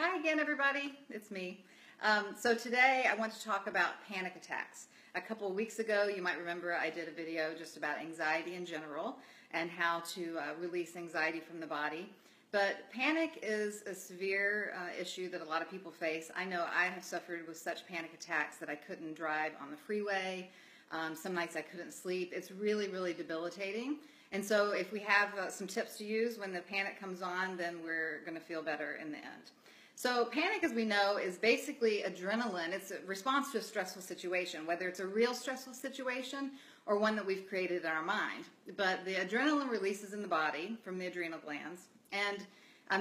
Hi again, everybody. It's me. So today I want to talk about panic attacks. A couple of weeks ago, you might remember I did a video just about anxiety in general and how to release anxiety from the body. But panic is a severe issue that a lot of people face. I know I have suffered with such panic attacks that I couldn't drive on the freeway. Some nights I couldn't sleep. It's really, really debilitating. And so if we have some tips to use when the panic comes on, then we're going to feel better in the end. So panic, as we know, is basically adrenaline. It's a response to a stressful situation, whether it's a real stressful situation or one that we've created in our mind. But the adrenaline releases in the body from the adrenal glands, and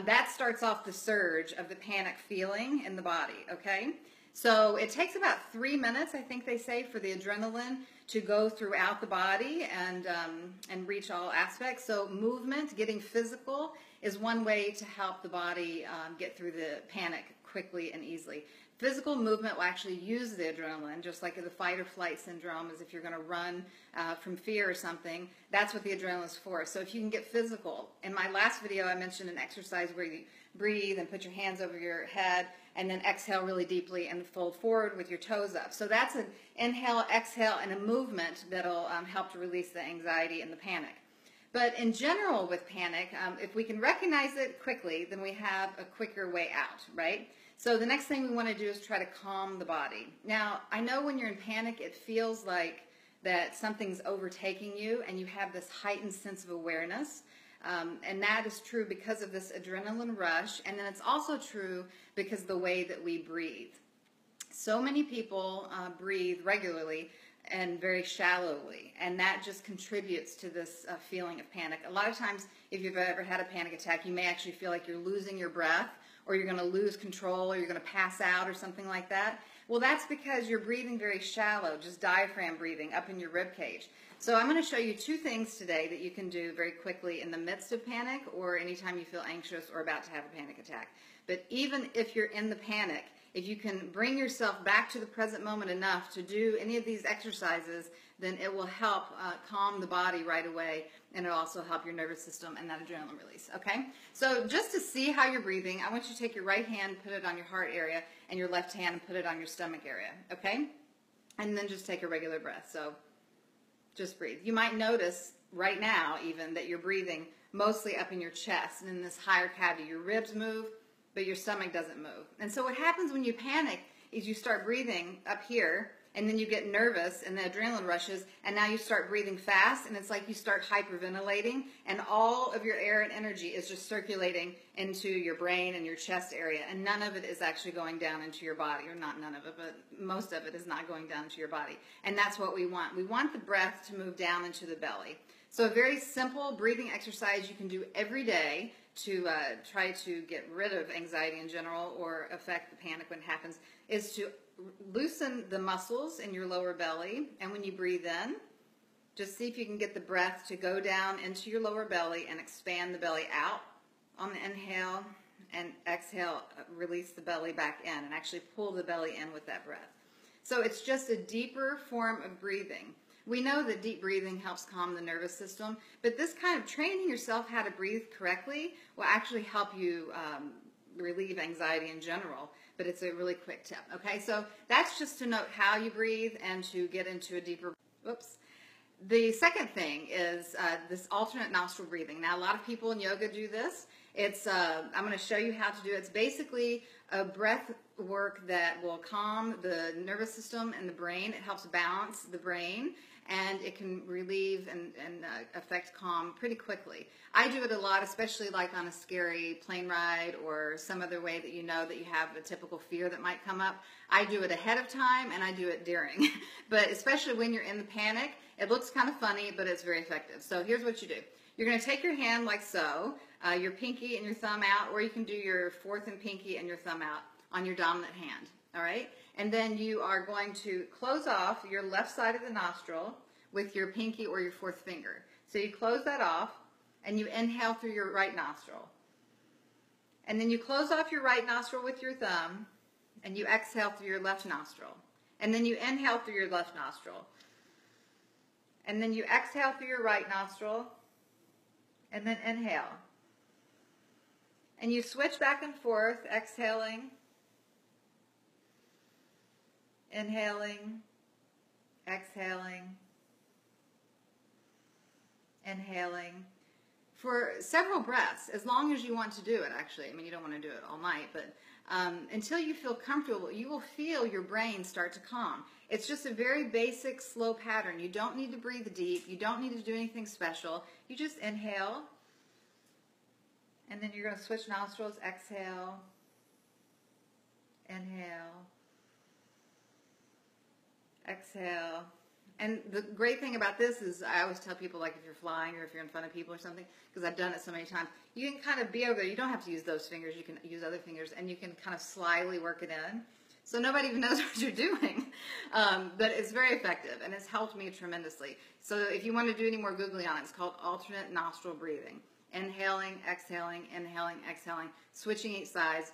that starts off the surge of the panic feeling in the body, okay? So it takes about 3 minutes, I think they say, for the adrenaline to go throughout the body and reach all aspects. So movement, getting physical, is one way to help the body get through the panic quickly and easily. Physical movement will actually use the adrenaline, just like the fight or flight syndrome is if you're going to run from fear or something. That's what the adrenaline is for. So if you can get physical. In my last video, I mentioned an exercise where you breathe and put your hands over your head and then exhale really deeply and fold forward with your toes up. So that's an inhale, exhale, and a movement that'll help to release the anxiety and the panic. But in general with panic, if we can recognize it quickly, then we have a quicker way out, right? So the next thing we want to do is try to calm the body. Now, I know when you're in panic, it feels like that something's overtaking you and you have this heightened sense of awareness. And that is true because of this adrenaline rush. And then it's also true because of the way that we breathe. So many people breathe regularly and very shallowly, and that just contributes to this feeling of panic. A lot of times, if you've ever had a panic attack, you may actually feel like you're losing your breath, or you're going to lose control, or you're going to pass out, or something like that. Well, that's because you're breathing very shallow, just diaphragm breathing up in your rib cage. So I'm going to show you 2 things today that you can do very quickly in the midst of panic, or anytime you feel anxious or about to have a panic attack. But even if you're in the panic, if you can bring yourself back to the present moment enough to do any of these exercises, then it will help calm the body right away, and it'll also help your nervous system and that adrenaline release, okay? So just to see how you're breathing, I want you to take your right hand, put it on your heart area, and your left hand and put it on your stomach area, okay? And then just take a regular breath. So just breathe. You might notice right now even that you're breathing mostly up in your chest and in this higher cavity. Your ribs move, but your stomach doesn't move. And so what happens when you panic is you start breathing up here, and then you get nervous, and the adrenaline rushes, and now you start breathing fast, and it's like you start hyperventilating, and all of your air and energy is just circulating into your brain and your chest area, and none of it is actually going down into your body, or not none of it, but most of it is not going down into your body. And that's what we want. We want the breath to move down into the belly. So a very simple breathing exercise you can do every day to try to get rid of anxiety in general or affect the panic when it happens is to loosen the muscles in your lower belly. And when you breathe in, just see if you can get the breath to go down into your lower belly and expand the belly out on the inhale, and exhale, release the belly back in and actually pull the belly in with that breath. So it's just a deeper form of breathing. We know that deep breathing helps calm the nervous system, but this kind of training yourself how to breathe correctly will actually help you relieve anxiety in general, but it's a really quick tip, okay? So that's just to note how you breathe and to get into a deeper, whoops. The second thing is this alternate nostril breathing. Now, a lot of people in yoga do this. It's I'm going to show you how to do it. It's basically a breath work that will calm the nervous system and the brain. It helps balance the brain, and it can relieve and affect calm pretty quickly. I do it a lot, especially like on a scary plane ride or some other way that you know that you have a typical fear that might come up. I do it ahead of time, and I do it during. But especially when you're in the panic, it looks kind of funny, but it's very effective. So here's what you do. You're going to take your hand like so, your pinky and your thumb out, or you can do your fourth and pinky and your thumb out on your dominant hand, all right? And then you are going to close off your left side of the nostril with your pinky or your fourth finger. So you close that off, and you inhale through your right nostril. And then you close off your right nostril with your thumb, and you exhale through your left nostril. And then you inhale through your left nostril. And then you exhale through your right nostril, and then inhale. And you switch back and forth, exhaling, inhaling, exhaling, inhaling, for several breaths, as long as you want to do it, actually. I mean, you don't want to do it all night, but until you feel comfortable, you will feel your brain start to calm. It's just a very basic, slow pattern. You don't need to breathe deep. You don't need to do anything special. You just inhale, and then you're going to switch nostrils, exhale, inhale, exhale. And the great thing about this is I always tell people, like if you're flying or if you're in front of people or something, because I've done it so many times, you can kind of be over there. You don't have to use those fingers. You can use other fingers, and you can kind of slyly work it in. So nobody even knows what you're doing. But it's very effective, and it's helped me tremendously. So if you want to do any more Googling on it, it's called alternate nostril breathing. Inhaling, exhaling, switching each side,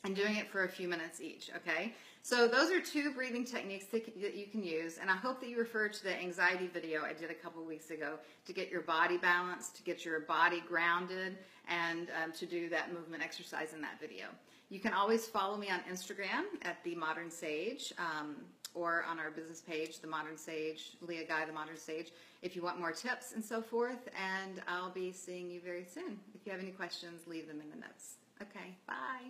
and doing it for a few minutes each, okay? So those are 2 breathing techniques that you can use, and I hope that you refer to the anxiety video I did a couple weeks ago to get your body balanced, to get your body grounded, and to do that movement exercise in that video. You can always follow me on Instagram at The Modern Sage, or on our business page, The Modern Sage, Leah Guy, The Modern Sage, if you want more tips and so forth, and I'll be seeing you very soon. If you have any questions, leave them in the notes. Okay, bye.